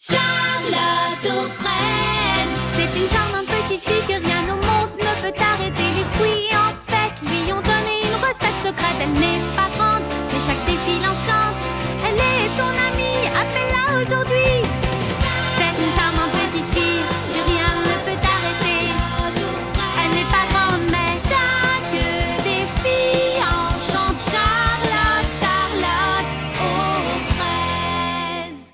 Charlotte aux fraises. C'est une charmante petite fille que rien au monde ne peut arrêter. Les fruits en fait lui ont donné une recette secrète. Elle n'est pas grande, mais chaque défi l'enchante. Elle est ton amie, appelle-la aujourd'hui. C'est une charmante petite fille que rien ne peut arrêter. Elle n'est pas grande, mais chaque défi enchante. Charlotte, Charlotte aux fraises.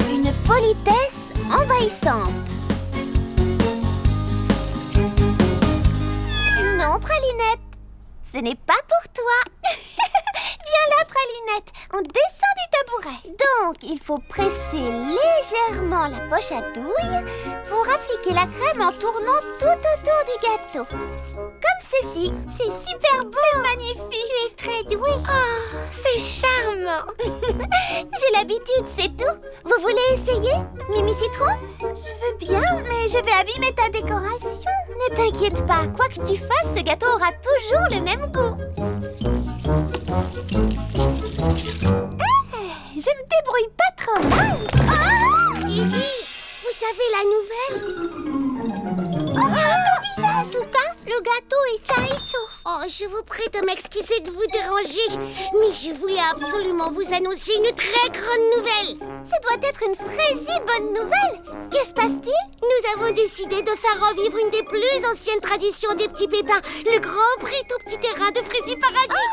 Une politesse envahissante. Non, Pralinette, ce n'est pas pour toi. Viens là, Pralinette, on descend du tabouret. Donc, il faut presser légèrement la poche à douille pour appliquer la crème en tournant tout autour du gâteau. Comme ceci. C'est super beau. C'est magnifique. Tu es très douée. Oh, c'est charmant. J'ai l'habitude, c'est tout. Vous voulez essayer, Mimi Citron? Je veux bien, mais je vais abîmer ta décoration. Ne t'inquiète pas, quoi que tu fasses, ce gâteau aura toujours le même goût. Je me débrouille pas trop mal. Lily, vous savez la nouvelle? Ton visage. En tout cas, le gâteau est sain et sauf. Oh, je vous prie de m'excuser de vous déranger, mais je voulais absolument vous annoncer une très grande nouvelle. Ça doit être une si bonne nouvelle. Que se passe-t-il? Nous avons décidé de faire revivre une des plus anciennes traditions des petits pépins, le Grand Prix tout petit terrain de Frézy Paradis.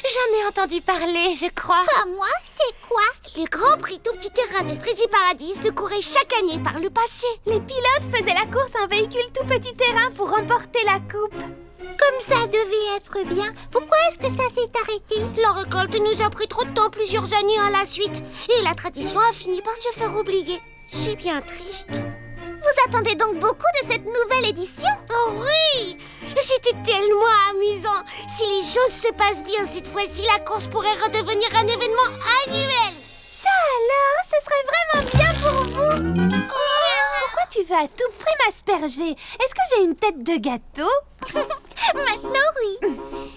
J'en ai entendu parler, je crois. Pas moi, c'est quoi? Le Grand Prix tout petit terrain de Frézy Paradis se courait chaque année par le passé. Les pilotes faisaient la course en véhicule tout petit terrain pour remporter la coupe. Comme ça devait être bien. Pourquoi est-ce que ça s'est arrêté? La récolte nous a pris trop de temps, plusieurs années à la suite. Et la tradition a fini par se faire oublier. C'est bien triste. Vous attendez donc beaucoup de cette nouvelle édition? Oh oui! C'était tellement amusant. Si les choses se passent bien cette fois-ci, la course pourrait redevenir un événement annuel. Ça alors, ce serait vraiment bien pour vous. Pourquoi tu veux à tout prix m'asperger? Est-ce que j'ai une tête de gâteau? Maintenant, oui.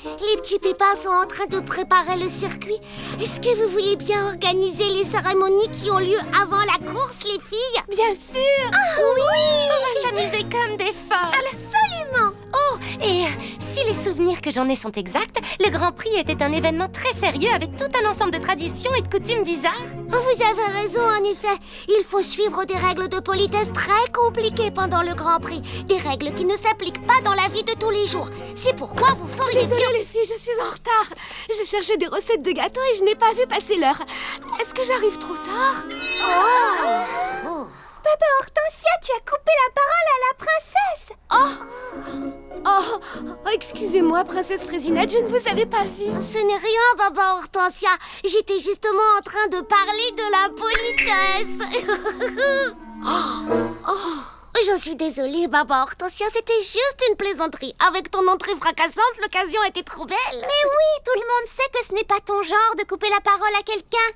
Les petits pépins sont en train de préparer le circuit. Est-ce que vous voulez bien organiser les cérémonies qui ont lieu avant la course, les filles? Bien sûr. Oui! On va s'amuser comme des folles. Absolument! Oh, et si les souvenirs que j'en ai sont exacts, le Grand Prix était un événement très sérieux avec tout un ensemble de traditions et de coutumes bizarres. Vous avez raison, en effet. Il faut suivre des règles de politesse très compliquées pendant le Grand Prix. Des règles qui ne s'appliquent pas dans la vie de tous les jours. C'est pourquoi vous feriez Désolée bien... les filles, je suis en retard. Je cherchais des recettes de gâteaux et je n'ai pas vu passer l'heure. Est-ce que j'arrive trop tard? Papa Hortensia, tu as coupé la parole à la princesse. Oh, excusez-moi, princesse Frésinette, je ne vous avais pas vue. Ce n'est rien, Baba Hortensia. J'étais justement en train de parler de la politesse. Je suis désolée, Baba Hortensia, c'était juste une plaisanterie. Avec ton entrée fracassante, l'occasion était trop belle. Mais oui, tout le monde sait que ce n'est pas ton genre de couper la parole à quelqu'un.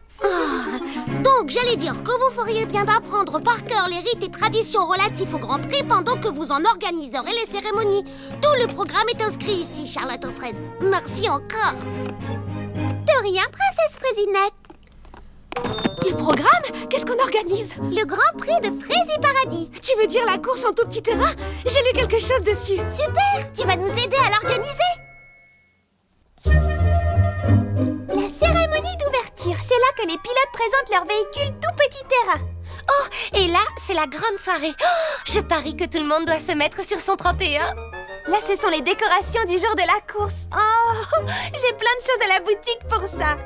Donc, j'allais dire que vous feriez bien d'apprendre par cœur les rites et traditions relatifs au Grand Prix pendant que vous en organiserez les cérémonies. Tout le programme est inscrit ici, Charlotte aux fraises. Merci encore. De rien, princesse Frésinette. Le programme? Qu'est-ce qu'on organise? Le Grand Prix de Frézy Paradis. Tu veux dire la course en tout petit terrain? J'ai lu quelque chose dessus. Super, tu vas nous aider à l'organiser. La cérémonie d'ouverture, c'est là que les pilotes présentent leur véhicule tout petit terrain. Oh, et là, c'est la grande soirée. Oh, je parie que tout le monde doit se mettre sur son 31. Là, ce sont les décorations du jour de la course. Oh, j'ai plein de choses à la boutique pour ça.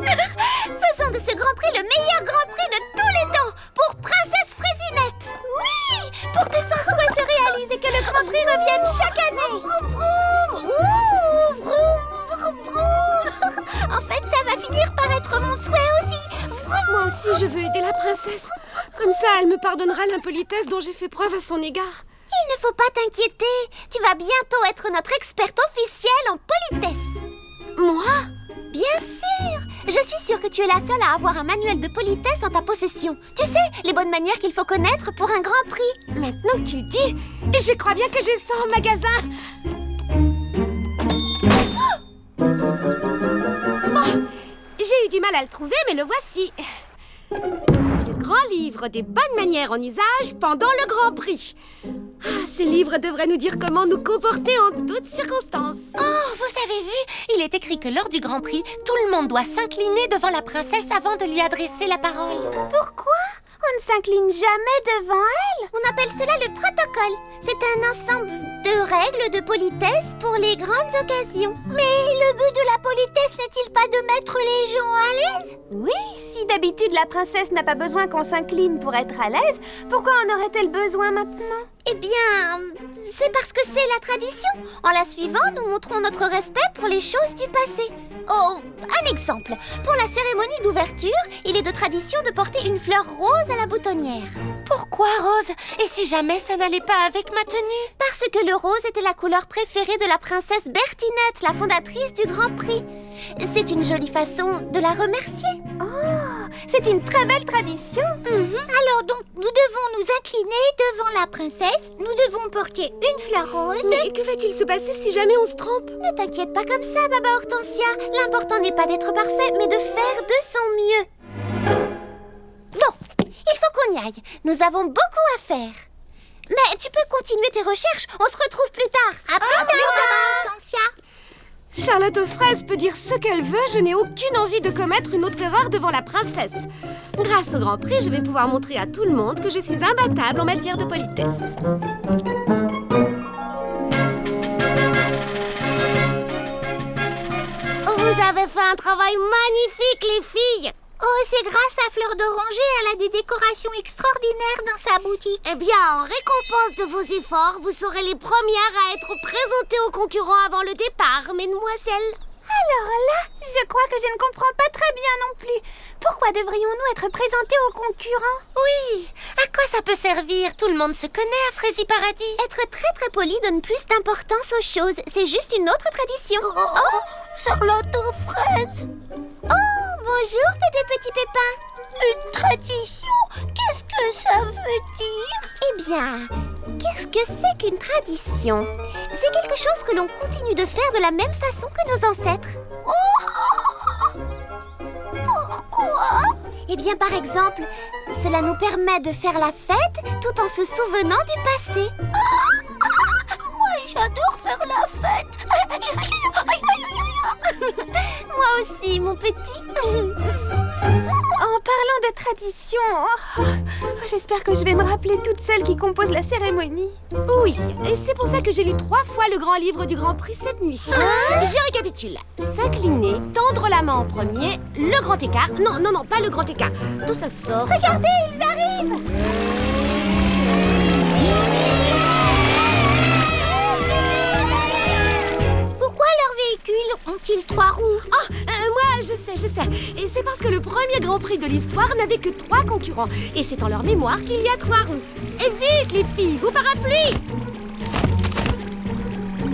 Faisons de ce Grand Prix le meilleur Grand Prix de tous les temps pour Princesse Frésinette. Oui, pour que son souhait se réalise et que le Grand Prix revienne chaque année. Vroom, vroom, vroom. En fait, ça va finir par être mon souhait aussi. Vroom. Moi aussi, je veux aider la princesse. Comme ça, elle me pardonnera l'impolitesse dont j'ai fait preuve à son égard. Il ne faut pas t'inquiéter. Tu vas bientôt être notre experte officielle en politesse. Moi? Bien sûr. Je suis sûre que tu es la seule à avoir un manuel de politesse en ta possession. Tu sais, les bonnes manières qu'il faut connaître pour un grand prix. Maintenant que tu le dis, je crois bien que j'ai ça en magasin. Oh, j'ai eu du mal à le trouver, mais le voici. Le grand livre des bonnes manières en usage pendant le Grand Prix. Ah, ce livre devrait nous dire comment nous comporter en toutes circonstances. Oh, vous avez vu? Il est écrit que lors du Grand Prix, tout le monde doit s'incliner devant la princesse avant de lui adresser la parole. Pourquoi? On ne s'incline jamais devant elle. On appelle cela le protocole. C'est un ensemble de règles de politesse pour les grandes occasions. Mais le but de la politesse n'est-il pas de mettre les gens à l'aise? Oui, si d'habitude la princesse n'a pas besoin qu'on s'incline pour être à l'aise, pourquoi en aurait-elle besoin maintenant? Eh bien, c'est parce que c'est la tradition. En la suivant, nous montrons notre respect pour les choses du passé. Oh, un exemple. Pour la cérémonie d'ouverture, il est de tradition de porter une fleur rose à la boutonnière. Pourquoi rose? Et si jamais ça n'allait pas avec ma tenue? Parce que le rose était la couleur préférée de la princesse Bertinette, la fondatrice du Grand Prix. C'est une jolie façon de la remercier. Oh, c'est une très belle tradition. Alors donc, nous devons nous incliner devant la princesse. Nous devons porter une fleur rose. Mais que va-t-il se passer si jamais on se trompe? Ne t'inquiète pas comme ça, Baba Hortensia. L'important n'est pas d'être parfait, mais de faire de son mieux. Bon, il faut qu'on y aille. Nous avons beaucoup à faire. Mais tu peux continuer tes recherches. On se retrouve plus tard. À plus tard, Baba Hortensia. Charlotte aux fraises peut dire ce qu'elle veut, je n'ai aucune envie de commettre une autre erreur devant la princesse. Grâce au Grand Prix, je vais pouvoir montrer à tout le monde que je suis imbattable en matière de politesse. Vous avez fait un travail magnifique, les filles. Oh, c'est grâce à Fleur d'Oranger, elle a des décorations extraordinaires dans sa boutique. Eh bien, en récompense de vos efforts, vous serez les premières à être présentées aux concurrents avant le départ, mesdemoiselles. Alors là, je crois que je ne comprends pas très bien non plus. Pourquoi devrions-nous être présentés aux concurrents? Oui, à quoi ça peut servir? Tout le monde se connaît à Frézy Paradis. Être très très poli donne plus d'importance aux choses. C'est juste une autre tradition. Oh, Charlotte aux fraises. Oh, bonjour, Pépé Petit Pépin. Une tradition? Qu'est-ce que ça veut dire? Eh bien, qu'est-ce que c'est qu'une tradition? C'est quelque chose que l'on continue de faire de la même façon que nos ancêtres. Oh! Pourquoi? Eh bien, par exemple, cela nous permet de faire la fête tout en se souvenant du passé. Moi, j'adore faire la fête. Moi aussi, mon petit. En parlant de tradition, j'espère que je vais me rappeler toutes celles qui composent la cérémonie. Oui, et c'est pour ça que j'ai lu 3 fois le grand livre du Grand Prix cette nuit. Je récapitule. S'incliner, tendre la main en premier, le grand écart. Non, pas le grand écart. Tout ça sort. Regardez, ils arrivent. Pourquoi leurs véhicules ont-ils 3 roues? Moi, je sais. Et c'est parce que le premier Grand Prix de l'histoire n'avait que 3 concurrents. Et c'est en leur mémoire qu'il y a 3 roues. Et vite, les filles, vos parapluies!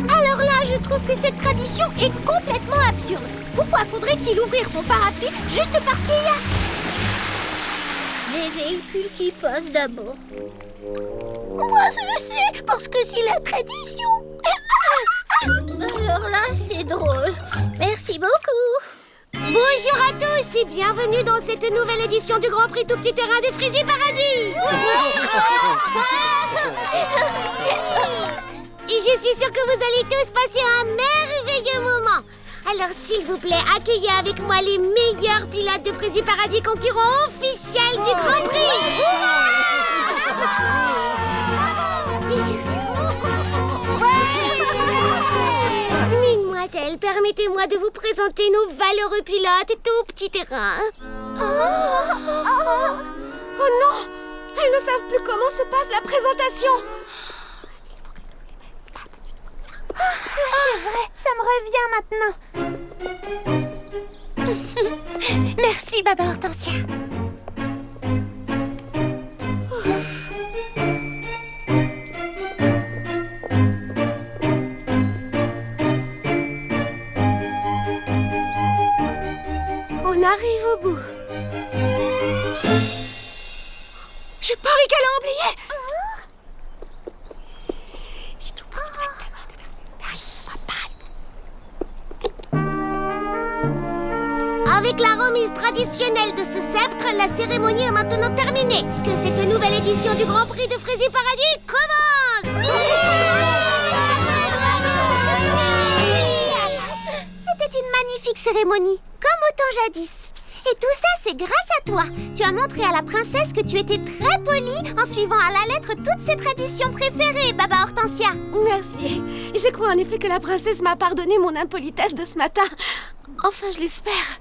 Alors là, je trouve que cette tradition est complètement absurde. Pourquoi faudrait-il ouvrir son parapluie juste parce qu'il y a les véhicules qui passent d'abord? Moi, je sais, parce que c'est la tradition. Alors là, c'est drôle. Merci beaucoup. Bonjour à tous et bienvenue dans cette nouvelle édition du Grand Prix Tout Petit Terrain des Frézy Paradis. Et je suis sûre que vous allez tous passer un merveilleux moment. Alors s'il vous plaît, accueillez avec moi les meilleurs pilotes de Frézy Paradis, concurrents officiels du Grand Prix. Mesdemoiselles, permettez-moi de vous présenter nos valeureux pilotes Tout Petit Terrain. Oh non! Elles ne savent plus comment se passe la présentation. C'est vrai, ça me revient maintenant. Merci, Baba Hortensia. On arrive au bout. Je parie qu'elle a oublié. Si tu oublies exactement de faire Avec la remise traditionnel de ce sceptre, la cérémonie est maintenant terminée. Que cette nouvelle édition du Grand Prix de Frézy Paradis commence. C'était une magnifique cérémonie, comme au temps jadis. Et tout ça, c'est grâce à toi. Tu as montré à la princesse que tu étais très polie en suivant à la lettre toutes ses traditions préférées, Baba Hortensia. Merci. Je crois en effet que la princesse m'a pardonné mon impolitesse de ce matin. Enfin, je l'espère.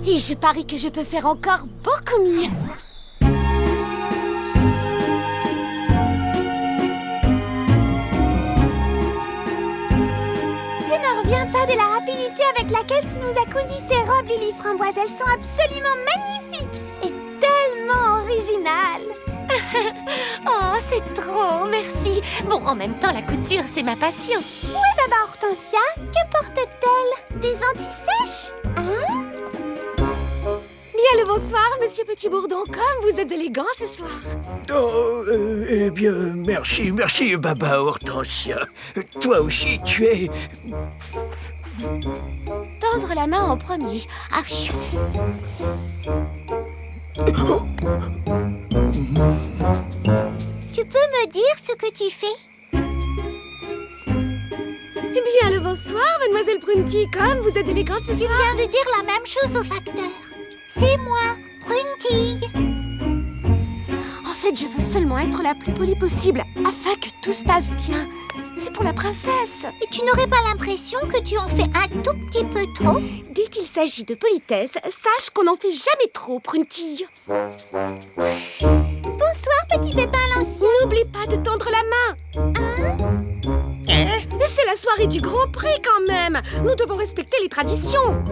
Et je parie que je peux faire encore beaucoup mieux. Je ne reviens pas de la rapidité avec laquelle tu nous as cousu ces robes, Lily Framboise. Elles sont absolument magnifiques et tellement originales. Oh, c'est trop, merci. Bon, en même temps, la couture, c'est ma passion. Où est Baba Hortensia? Que porte-t-elle? Des anti-sèches? Hein? Bien le bonsoir, monsieur Petit Bourdon. Comme vous êtes élégant ce soir. Oh, eh bien, merci, Baba Hortensia. Toi aussi, tu es... Tendre la main en premier. Ah oui. Tu peux me dire ce que tu fais? Bien le bonsoir, mademoiselle Prunty. Comme vous êtes élégante ce Tu soir. viens de dire la même chose au facteur. C'est moi, Prunty. En fait, je veux seulement être la plus polie possible, afin que tout se passe bien. C'est pour la princesse. Et tu n'aurais pas l'impression que tu en fais un tout petit peu trop? Dès qu'il s'agit de politesse, sache qu'on n'en fait jamais trop, Prunty. Bonsoir, petit pépin lancier. N'oublie pas de tendre la main. C'est la soirée du Grand Prix quand même. Nous devons respecter les traditions.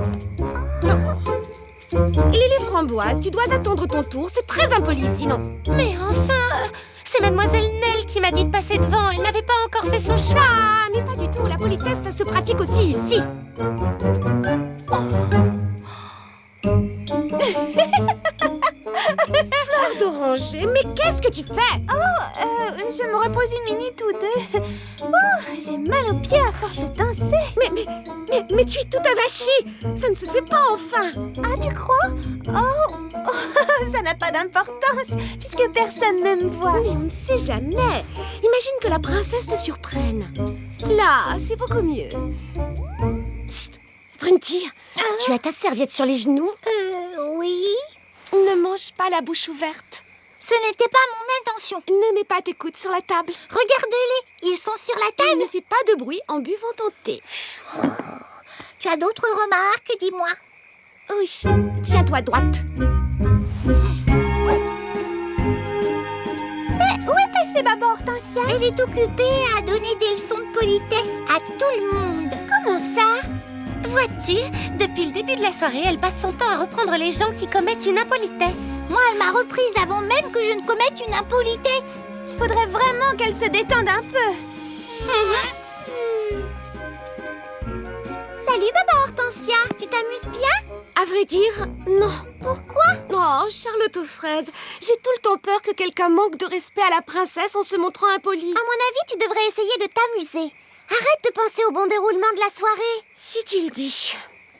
Lily Framboise, tu dois attendre ton tour. C'est très impoli sinon. Mais enfin, c'est mademoiselle Nell qui m'a dit de passer devant. Elle n'avait pas encore fait son choix. Ah, mais pas du tout. La politesse, ça se pratique aussi ici. Fleur d'oranger, mais qu'est-ce que tu fais? Je me repose une minute ou deux. Oh, j'ai mal aux pieds à force de danser. Mais tu es tout avachi. Ça ne se fait pas enfin. Ah, tu crois? Oh, ça n'a pas d'importance, puisque personne ne me voit. Mais on ne sait jamais. Imagine que la princesse te surprenne. Là, c'est beaucoup mieux. Psst, Prunty, tu as ta serviette sur les genoux? Oui. Ne mange pas la bouche ouverte. Ce n'était pas mon intention. Ne mets pas tes coudes sur la table. Regardez-les, ils sont sur la Et table. ne fais pas de bruit en buvant ton thé. Tu as d'autres remarques, dis-moi. Oui, tiens-toi droite. Où est passée Baba Hortensia? Elle est occupée à donner des leçons de politesse à tout le monde. Comment ça? Vois-tu, depuis le début de la soirée, elle passe son temps à reprendre les gens qui commettent une impolitesse. Moi, elle m'a reprise avant même que je ne commette une impolitesse. Il faudrait vraiment qu'elle se détende un peu. Salut Baba Hortensia, tu t'amuses bien? À vrai dire, non. Pourquoi? Oh, Charlotte aux fraises, j'ai tout le temps peur que quelqu'un manque de respect à la princesse en se montrant impoli. À mon avis, tu devrais essayer de t'amuser. Arrête de penser au bon déroulement de la soirée. Si tu le dis.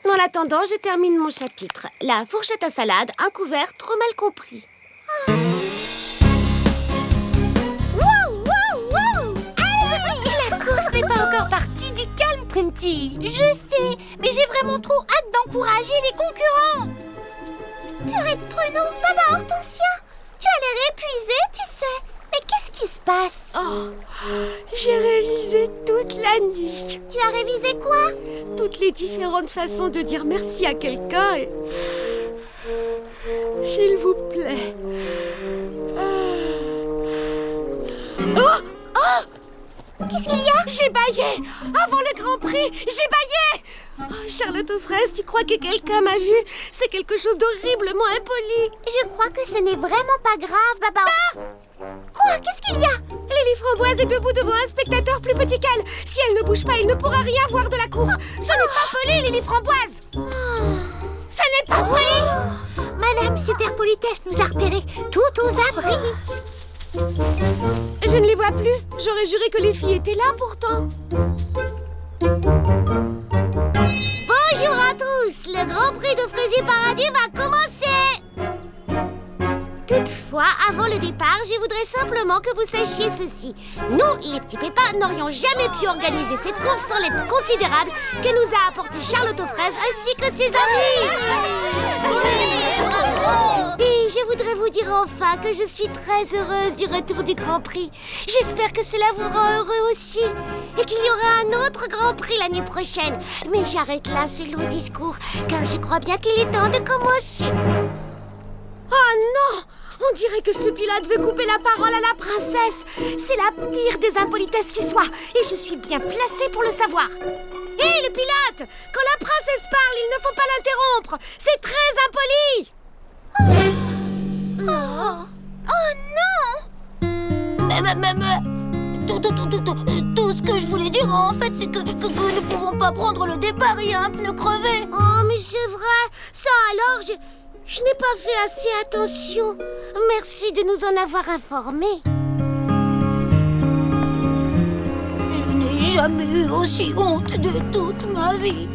En attendant, je termine mon chapitre. La fourchette à salade, un couvert trop mal compris. La course n'est pas encore partie, du calme, Prunty. Je sais, mais j'ai vraiment trop hâte d'encourager les concurrents. Purée de pruneau, Baba Hortensia, tu as l'air épuisée, tu sais. Mais qu'est-ce qui se passe? Oh, j'ai révisé toute la nuit. Tu as révisé quoi? Toutes les différentes façons de dire merci à quelqu'un et... S'il vous plaît. Qu'est-ce qu'il y a? J'ai bâillé. Avant le Grand Prix, j'ai bâillé. Oh, Charlotte aux fraises, tu crois que quelqu'un m'a vu? C'est quelque chose d'horriblement impoli. Je crois que ce n'est vraiment pas grave, Baba. Quoi? Qu'est-ce qu'il y a? Lily Framboise est debout devant un spectateur plus petit qu'elle. Si elle ne bouge pas, il ne pourra rien voir de la course. Ce n'est pas poli, Lily Framboise. Ce n'est pas poli. Madame Super Politesse nous a repérés tout aux abris. Je ne les vois plus. J'aurais juré que les filles étaient là pourtant. Bonjour à tous, le Grand Prix de Fraisier Paradis va commencer. Toutefois, avant le départ, je voudrais simplement que vous sachiez ceci. Nous, les petits pépins, n'aurions jamais pu organiser cette course sans l'aide considérable que nous a apporté Charlotte aux fraises ainsi que ses amis. Et je voudrais vous dire enfin que je suis très heureuse du retour du Grand Prix. J'espère que cela vous rend heureux aussi et qu'il y aura un autre Grand Prix l'année prochaine. Mais j'arrête là ce long discours car je crois bien qu'il est temps de commencer. Oh non! On dirait que ce pilote veut couper la parole à la princesse. C'est la pire des impolitesses qui soit. Et je suis bien placée pour le savoir. Hé, le pilote! Quand la princesse parle, il ne faut pas l'interrompre. C'est très impoli. Tout ce que je voulais dire en fait c'est que nous ne pouvons pas prendre le départ, il y a un pneu crevé. Oh mais c'est vrai, ça alors je n'ai pas fait assez attention. Merci de nous en avoir informés. Je n'ai jamais eu aussi honte de toute ma vie.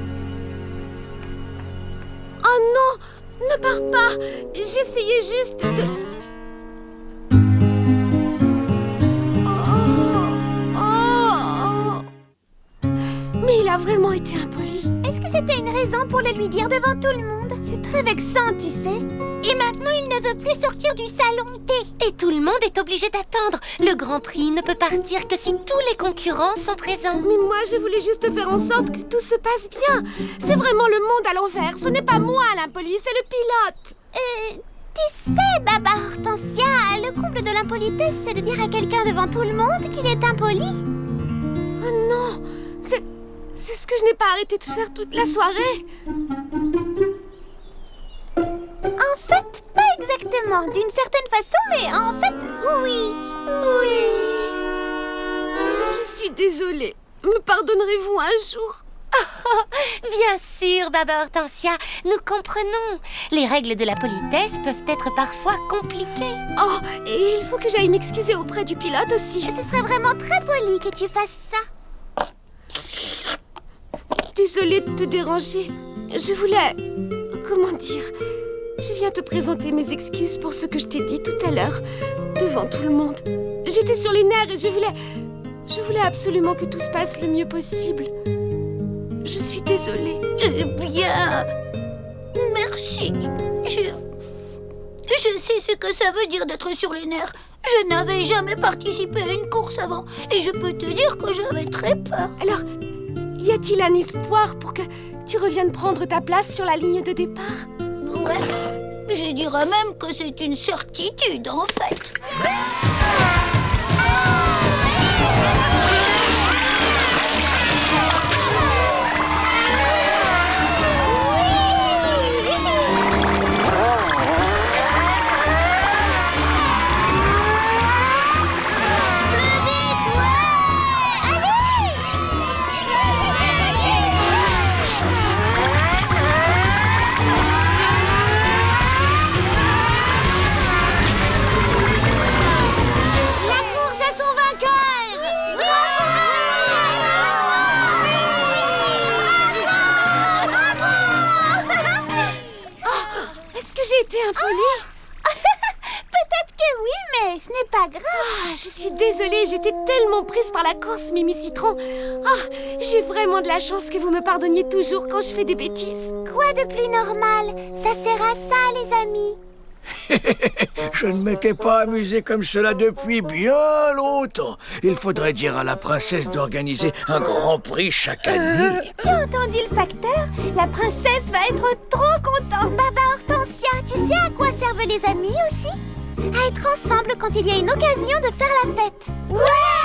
Oh non! Ne pars pas! J'essayais juste de... Mais il a vraiment été impoli. Est-ce que c'était une raison pour le lui dire devant tout le monde? C'est très vexant, tu sais. Et maintenant, il ne veut plus sortir du salon de thé. Et tout le monde est obligé d'attendre. Le Grand Prix ne peut partir que si tous les concurrents sont présents. Mais moi, je voulais juste faire en sorte que tout se passe bien. C'est vraiment le monde à l'envers. Ce n'est pas moi l'impoli, c'est le pilote. Tu sais, Baba Hortensia, le comble de l'impolitesse, c'est de dire à quelqu'un devant tout le monde qu'il est impoli. Oh non, c'est ce que je n'ai pas arrêté de faire toute la soirée. En fait, pas exactement, d'une certaine façon, mais en fait, oui. Je suis désolée. Me pardonnerez-vous un jour? Bien sûr, Baba Hortensia, nous comprenons. Les règles de la politesse peuvent être parfois compliquées. Oh, et il faut que j'aille m'excuser auprès du pilote aussi. Ce serait vraiment très poli que tu fasses ça. Désolée de te déranger. Je voulais... Comment dire? Je viens te présenter mes excuses pour ce que je t'ai dit tout à l'heure, devant tout le monde. J'étais sur les nerfs et je voulais absolument que tout se passe le mieux possible. Je suis désolée. Eh bien, merci. Je sais ce que ça veut dire d'être sur les nerfs. Je n'avais jamais participé à une course avant et je peux te dire que j'avais très peur. Alors, y a-t-il un espoir pour que tu reviennes prendre ta place sur la ligne de départ? Ouais, je dirais même que c'est une certitude en fait. J'ai été impolie? Peut-être que oui, mais ce n'est pas grave. Je suis désolée, j'étais tellement prise par la course, Mimi Citron. J'ai vraiment de la chance que vous me pardonniez toujours quand je fais des bêtises. Quoi de plus normal? Ça sert à ça, les amis. Je ne m'étais pas amusé comme cela depuis bien longtemps. Il faudrait dire à la princesse d'organiser un grand prix chaque année. Tu as entendu le facteur? La princesse va être trop contente. Baba Hortensia, tu sais à quoi servent les amis aussi? À être ensemble quand il y a une occasion de faire la fête. Ouais!